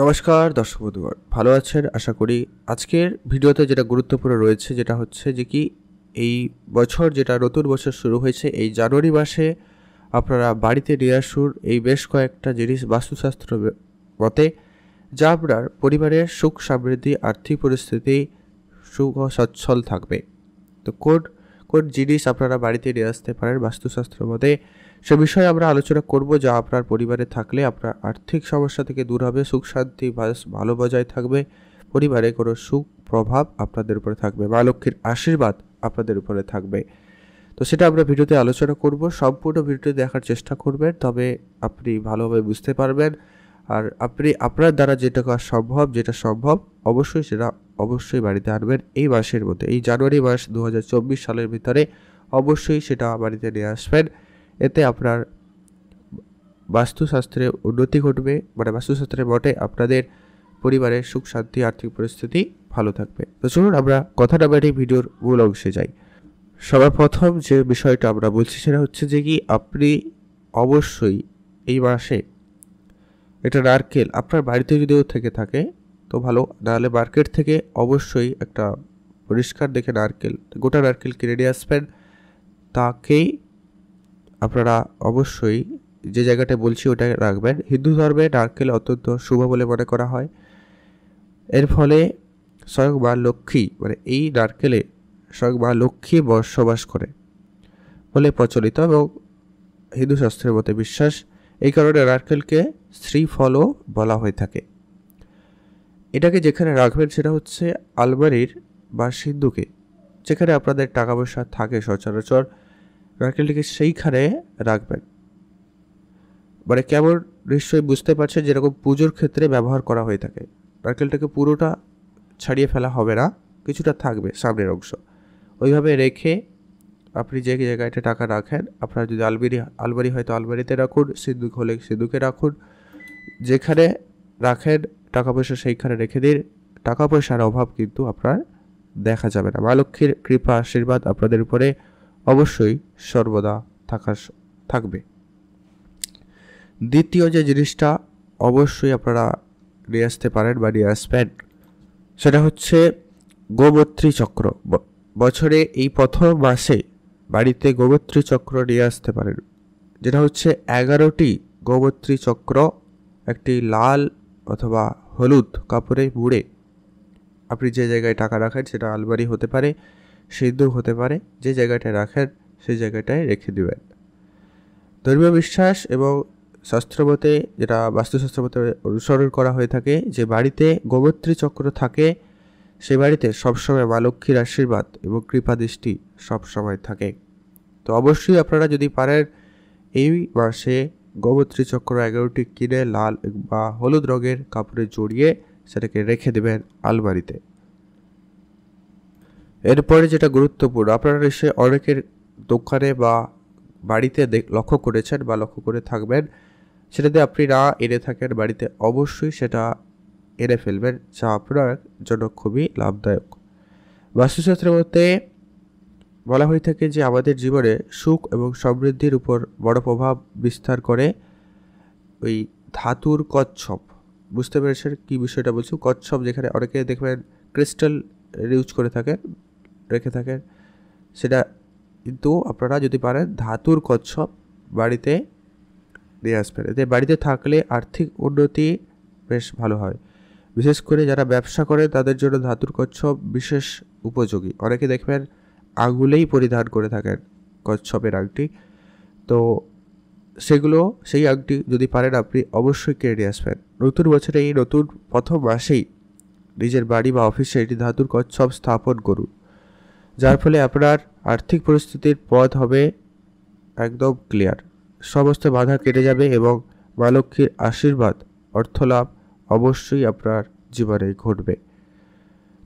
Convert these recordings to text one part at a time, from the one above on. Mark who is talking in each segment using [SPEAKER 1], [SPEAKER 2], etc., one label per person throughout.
[SPEAKER 1] নমস্কার দর্শক বন্ধুগণ, ভালো আছেন আশা করি। আজকের ভিডিওতে যেটা গুরুত্বপূর্ণ রয়েছে যেটা হচ্ছে যে কি এই বছর যেটা নতুন বছর শুরু হয়েছে এই জানুয়ারি মাসে আপনারা বাড়িতে নিয়ে আসুন এই বেশ কয়েকটা জিনিস বাস্তুশাস্ত্র মতে, যা আপনার পরিবারের সুখ সমৃদ্ধি আর্থিক পরিস্থিতি সুখ ও সচ্ছল থাকবে। তো কোন কোন জিনিস আপনারা বাড়িতে নিয়ে আসতে পারেন বাস্তুশাস্ত্র মতে সে বিষয়ে আমরা আলোচনা করব, যা আপনার পরিবারে থাকলে আপনার আর্থিক সমস্যা থেকে দূর হবে, সুখ শান্তি ভালো বজায় থাকবে, পরিবারে কোনো সুখ প্রভাব আপনাদের উপরে থাকবে, মা লক্ষ্মীর আশীর্বাদ আপনাদের উপরে থাকবে। তো সেটা আমরা ভিডিওতে আলোচনা করব। সম্পূর্ণ ভিডিওটি দেখার চেষ্টা করবেন, তবে আপনি ভালোভাবে বুঝতে পারবেন। আর আপনি আপনার দ্বারা যেটা সম্ভব অবশ্যই বাড়িতে আনবেন এই মাসের মধ্যে, এই জানুয়ারি মাস 2024 সালের ভিতরে অবশ্যই সেটা বাড়িতে নিয়ে আসবেন। এতে আপনার বাস্তুশাস্ত্রে উন্নতি ঘটবে, মানে বাস্তুশাস্ত্রের মতে আপনাদের পরিবারের সুখ শান্তি আর্থিক পরিস্থিতি ভালো থাকবে। তো চলুন আমরা কথা না বাড়িয়ে ভিডিওর মূল অংশে যাই। সবার প্রথম যে বিষয়টা আমরা বলছি সেটা হচ্ছে যে কি আপনি অবশ্যই এই মাসে এটা নারকেল আপনার বাড়িতে যদিও থেকে থাকে তো ভালো, নাহলে মার্কেট থেকে অবশ্যই একটা পরিষ্কার দেখে গোটা নারকেল কিনে নিয়ে আসবেন। তাকেই আপনারা অবশ্যই যে জায়গাটায় বলছি ওটাই রাখবেন। হিন্দু ধর্মে নারকেল অত্যন্ত শুভ বলে মনে করা হয়। এর ফলে স্বয়ং মা লক্ষ্মী, মানে এই নারকেলে স্বয়ং মা লক্ষ্মী বসবাস করে বলে প্রচলিত এবং হিন্দু শাস্ত্রের মতে বিশ্বাস। এই কারণে নারকেলকে শ্রীফলও বলা হয়ে থাকে। এটাকে যেখানে রাখবেন সেটা হচ্ছে আলমারির বা সিন্ধুকে, যেখানে আপনাদের টাকা পয়সা থাকে সচরাচর, নারকেলটিকে সেইখানে রাখবেন। মানে কেমন নিশ্চয়ই বুঝতে পারছেন, যেরকম পুজোর ক্ষেত্রে ব্যবহার করা হয়ে থাকে। নারকেলটাকে পুরোটা ছাড়িয়ে ফেলা হবে না, কিছুটা থাকবে সামনের অংশ। ওইভাবে রেখে আপনি যে জায়গাটা টাকা রাখেন, আপনার যদি আলমারি হয় তো আলমারিতে রাখুন, সিন্ধুক হলে সিন্ধুকে রাখুন, যেখানে রাখেন টাকা পয়সা সেইখানে রেখে দিন। টাকা পয়সার অভাব কিন্তু আপনার দেখা যাবে না। মা লক্ষ্মীর কৃপা আশীর্বাদ আপনাদের উপরে অবশ্যই সর্বদা থাকবে। দ্বিতীয় যে জিনিসটা অবশ্যই আপনারা নিয়ে আসতে পারেন বা নিয়ে আসবেন সেটা হচ্ছে গোমূত্রী চক্র। বছরে এই প্রথম মাসে বাড়িতে গোমূত্রী চক্র নিয়ে আসতে পারেন, যেটা হচ্ছে 11টি গোমূত্রী চক্র একটি লাল অথবা হলুদ কাপড়ে মুড়ে আপনি যে জায়গায় টাকা রাখেন, সেটা আলমারি হতে পারে, সিন্ধুক হতে পারে, যে জায়গাটায় রাখেন সেই জায়গাটায় রেখে দেবেন। ধর্মীয় বিশ্বাস এবং শাস্ত্রমতে, যেটা বাস্তুশাস্ত্রমতে অনুসরণ করা হয়ে থাকে, যে বাড়িতে গোমূত্রী চক্র থাকে সে বাড়িতে সবসময় মা লক্ষ্মীর আশীর্বাদ এবং কৃপা দৃষ্টি সবসময় থাকে। তো অবশ্যই আপনারা যদি পারেন এই মাসে গোমূত্রী চক্র 11টি কিনে লাল বা হলুদ রঙের কাপড়ে জড়িয়ে সেটাকে রেখে দেবেন আলমারিতে। এরপরে যেটা গুরুত্বপূর্ণ, আপনারা এসে অনেকের দোকানে বা বাড়িতে লক্ষ্য করেছেন বা লক্ষ্য করে থাকবেন, সেটাতে আপনি না এনে থাকেন বাড়িতে, অবশ্যই সেটা এনে ফেলবেন, যা আপনার জন্য খুবই লাভদায়ক। বাস্তুশাস্ত্রের মধ্যে বলা হয়ে থাকে যে আমাদের জীবনে সুখ এবং সমৃদ্ধির উপর বড় প্রভাব বিস্তার করে ওই ধাতুর কচ্ছপ। বুঝতে পেরেছেন কি বিষয়টা বলছি? কচ্ছপ, যেখানে অনেকে দেখবেন ক্রিস্টাল ইউজ করে থাকেন, রেখে থাকেন, সেটা কিন্তু আপনারা যদি পারেন ধাতুর কচ্ছপ বাড়িতে নিয়ে আসবেন। এতে বাড়িতে থাকলে আর্থিক উন্নতি বেশ ভালো হয়। বিশেষ করে যারা ব্যবসা করে তাদের জন্য ধাতুর কচ্ছপ বিশেষ উপযোগী। অনেকে দেখবেন আঙুলেই পরিধান করে থাকেন কচ্ছপের আংটি, তো সেই আংটি যদি পারেন আপনি অবশ্যই কিনে নিয়ে আসবেন। নতুন বছরে এই নতুন প্রথম মাসেই নিজের বাড়ি বা অফিসে এটি ধাতুর কচ্ছপ স্থাপন করুন, যার ফলে আপনার আর্থিক পরিস্থিতির পথ হবে একদম ক্লিয়ার, সমস্ত বাধা কেটে যাবে এবং মা লক্ষ্মীর আশীর্বাদ অর্থলাভ অবশ্যই আপনার জীবনে ঘটবে।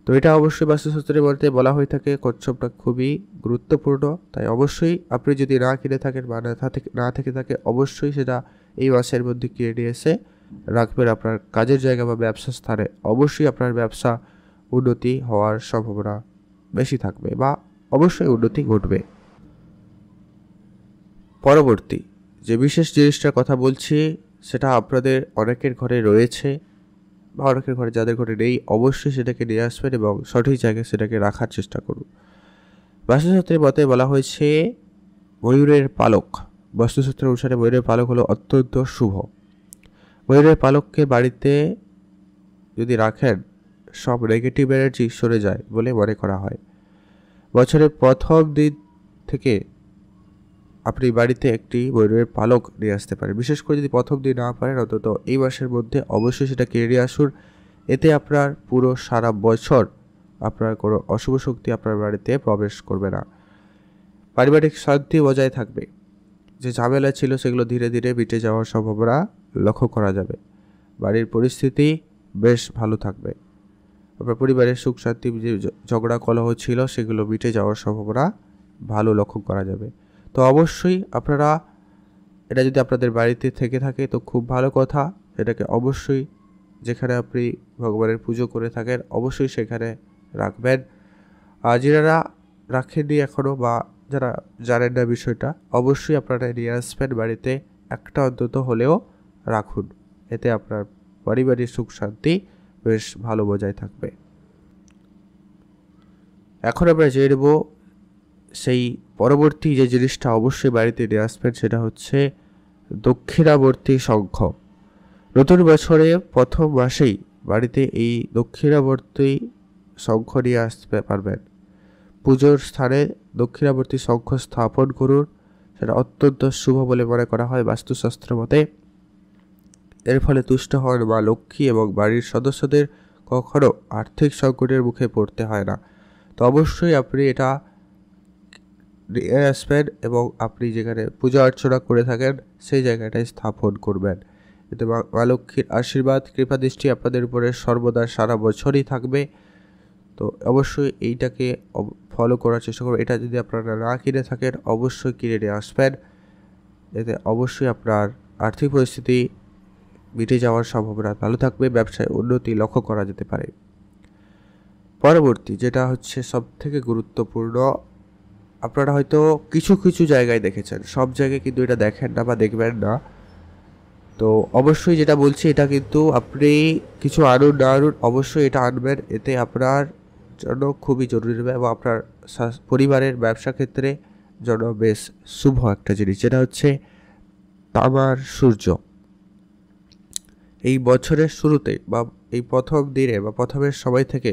[SPEAKER 1] তো এটা অবশ্যই বাস্তুশাস্ত্রের বলতে বলা হয়ে থাকে কচ্ছপটা খুবই গুরুত্বপূর্ণ। তাই অবশ্যই আপনি যদি না কিনে থাকেন বা না থেকে থাকে, অবশ্যই সেটা এই মাসের মধ্যে কিনে নিয়ে এসে রাখবেন আপনার কাজের জায়গা বা ব্যবসা স্থানে। অবশ্যই আপনার ব্যবসা উন্নতি হওয়ার সম্ভাবনা বেশি থাকবে বা অবশ্যই উন্নতি ঘটবে। পরবর্তী যে বিশেষ জিনিসটার কথা বলছি সেটা আপনাদের অনেকের ঘরে রয়েছে, বা অনেকের ঘরে যাদের ঘরে নেই অবশ্যই সেটাকে নিয়ে আসবেন এবং সঠিক জায়গায় সেটাকে রাখার চেষ্টা করুন। বাস্তুশাস্ত্রের মতে বলা হয়েছে ময়ূরের পালক, বাস্তুশাস্ত্র অনুসারে ময়ূরের পালক হলো অত্যন্ত শুভ। ময়ূরের পালককে বাড়িতে যদি রাখেন সব নেগেটিভ এনার্জি সরে যায় বলে মনে করা হয়। বছরের প্রথম দিন থেকে আপনি বাড়িতে একটি ময়ূরের পালক নিয়ে আসতে পারেন। বিশেষ করে যদি প্রথম দিন না পারেন অন্তত এই মাসের মধ্যে অবশ্যই সেটা কিনে নিয়ে আসুন। এতে আপনার পুরো সারা বছর আপনার কোনো অশুভ শক্তি আপনার বাড়িতে প্রবেশ করবে না। পারিবারিক শান্তি বজায় থাকবে। যে ঝামেলা ছিল সেগুলো ধীরে ধীরে মিটে যাওয়ার সম্ভাবনা লক্ষ্য করা যাবে। বাড়ির পরিস্থিতি বেশ ভালো থাকবে। আপনার পরিবারের সুখ শান্তি যে ঝগড়া কলহ ছিল সেগুলো মিটে যাওয়ার সম্ভাবনা ভালো লক্ষ্য করা যাবে। তো অবশ্যই আপনারা এটা যদি আপনাদের বাড়িতে থেকে থাকে তো খুব ভালো কথা। এটাকে অবশ্যই যেখানে আপনি ভগবানের পুজো করে থাকেন অবশ্যই সেখানে রাখবেন। আর যারা রাখেননি এখনও বা যারা জানেন না বিষয়টা অবশ্যই আপনারা নিয়ে আসবেন বাড়িতে, একটা অন্তত হলেও রাখুন। এতে আপনার পারিবারিক সুখ শান্তি বেশ ভালো বজায় থাকবে। এখন আমরা জেনে নেব সেই পরবর্তী যে জিনিসটা অবশ্যই বাড়িতে নিয়ে আসবেন সেটা হচ্ছে দক্ষিণাবর্তী শঙ্খ। নতুন বছরে প্রথম মাসেই বাড়িতে এই দক্ষিণাবর্তী শঙ্খ নিয়ে আসতে পারবেন। পুজোর স্থানে দক্ষিণাবর্তী শঙ্খ স্থাপন করুন, সেটা অত্যন্ত শুভ বলে মনে করা হয় বাস্তুশাস্ত্র মতে। এর ফলে তুষ্ট হন মা লক্ষ্মী এবং বাড়ির সদস্যদের কখনো আর্থিক সংকটের মুখে পড়তে হয় না। তো অবশ্যই আপনি এটা নিয়ে আসবেন এবং আপনি যেখানে পূজা অর্চনা করে থাকেন সেই জায়গাটায় স্থাপন করবেন। এতে মা লক্ষ্মীর আশীর্বাদ কৃপা দৃষ্টি আপনাদের উপরে সর্বদা সারা বছরই থাকবে। তো অবশ্যই এইটাকে ফলো করার চেষ্টা করবেন। এটা যদি আপনারা না কিনে থাকেন অবশ্যই কিনে নিয়ে আসবেন। এতে অবশ্যই আপনার আর্থিক পরিস্থিতি মিটে যাওয়ার সম্ভাবনা ভালো থাকবে, ব্যবসায় উন্নতি লক্ষ্য করা যেতে পারে। পরবর্তী যেটা হচ্ছে সবথেকে গুরুত্বপূর্ণ, আপনারা হয়তো কিছু কিছু জায়গায় দেখেছেন, সব জায়গায় কিন্তু এটা দেখেন না বা দেখবেন না। তো অবশ্যই যেটা বলছি এটা কিন্তু আপনি কিছু আনুন না আনুন অবশ্যই এটা আনবেন। এতে আপনার জন্য খুবই জরুরি হবে এবং আপনার পরিবারের ব্যবসা ক্ষেত্রে জন্য বেশ শুভ একটা জিনিস, যেটা হচ্ছে তামার সূর্য। এই বছরের শুরুতে বা এই প্রথম দিনে বা প্রথমের সময় থেকে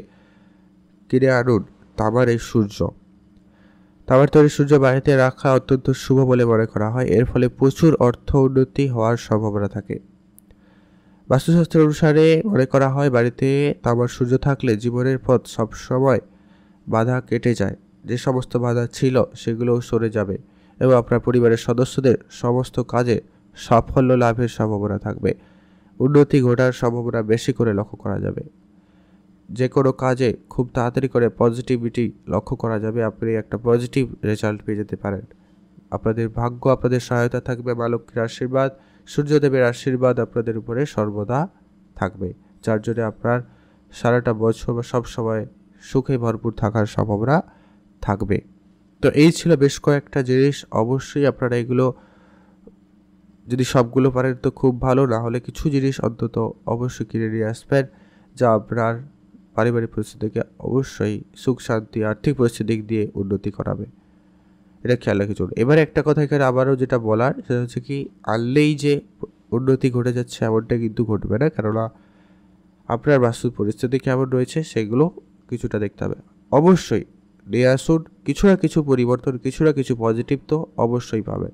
[SPEAKER 1] কিনে আনুন তামার এই সূর্য। তামার তৈরি সূর্য বাড়িতে রাখা অত্যন্ত শুভ বলে মনে করা হয়। এর ফলে প্রচুর অর্থ উন্নতি হওয়ার সম্ভাবনা থাকে। বাস্তুশাস্ত্র অনুসারে মনে করা হয় বাড়িতে তামার সূর্য থাকলে জীবনের পথ সবসময় বাধা কেটে যায়। যে সমস্ত বাধা ছিল সেগুলোও সরে যাবে এবং আপনার পরিবারের সদস্যদের সমস্ত কাজে সাফল্য লাভের সম্ভাবনা থাকবে। উন্নতি ঘটার সম্ভাবনা বেশি করে লক্ষ্য করা যাবে। যে কোনো কাজে খুব তাড়াতাড়ি করে পজিটিভিটি লক্ষ্য করা যাবে। আপনি একটা পজিটিভ রেজাল্ট পেয়ে যেতে পারেন। আপনাদের ভাগ্য আপনাদের সহায়তা থাকবে। মা লক্ষ্মীর আশীর্বাদ, সূর্যদেবের আশীর্বাদ আপনাদের উপরে সর্বদা থাকবে, যার জন্য আপনার সারাটা বছর বা সবসময় সুখে ভরপুর থাকার সম্ভাবনা থাকবে। তো এই ছিল বেশ কয়েকটা জিনিস। অবশ্যই আপনারা এগুলো যদি সবগুলো পারেন তো খুব ভালো, না হলে কিছু জিনিস অন্তত অবশ্যই কিনে নিয়ে আসবেন যা আপনার পারিবারিক পরিস্থিতিকে অবশ্যই সুখ শান্তি আর্থিক পরিস্থিতির দিক দিয়ে উন্নতি করাবে। এটা খেয়াল রেখে চলুন। এবারে একটা কথা এখানে আবারও যেটা বলার সেটা হচ্ছে কি, আনলেই যে উন্নতি ঘটে যাচ্ছে এমনটা কিন্তু ঘটবে না, কেননা আপনার বাস্তু পরিস্থিতি কেমন রয়েছে সেগুলো কিছুটা দেখতে হবে। অবশ্যই নিয়ে আসুন কিছু না কিছু পরিবর্তন, কিছু না কিছু পজিটিভ তো অবশ্যই পাবেন।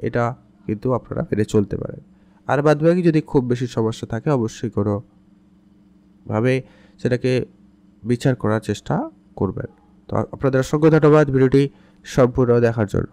[SPEAKER 1] এটা কিন্তু আপনারা মেনে চলতে পারেন। আর বাদবাকি যদি খুব বেশি সমস্যা থাকে অবশ্যই কোনোভাবে সেটাকে বিচার করার চেষ্টা করবেন। তো আপনাদের অসংখ্য ধন্যবাদ ভিডিওটি সম্পূর্ণ দেখার জন্য।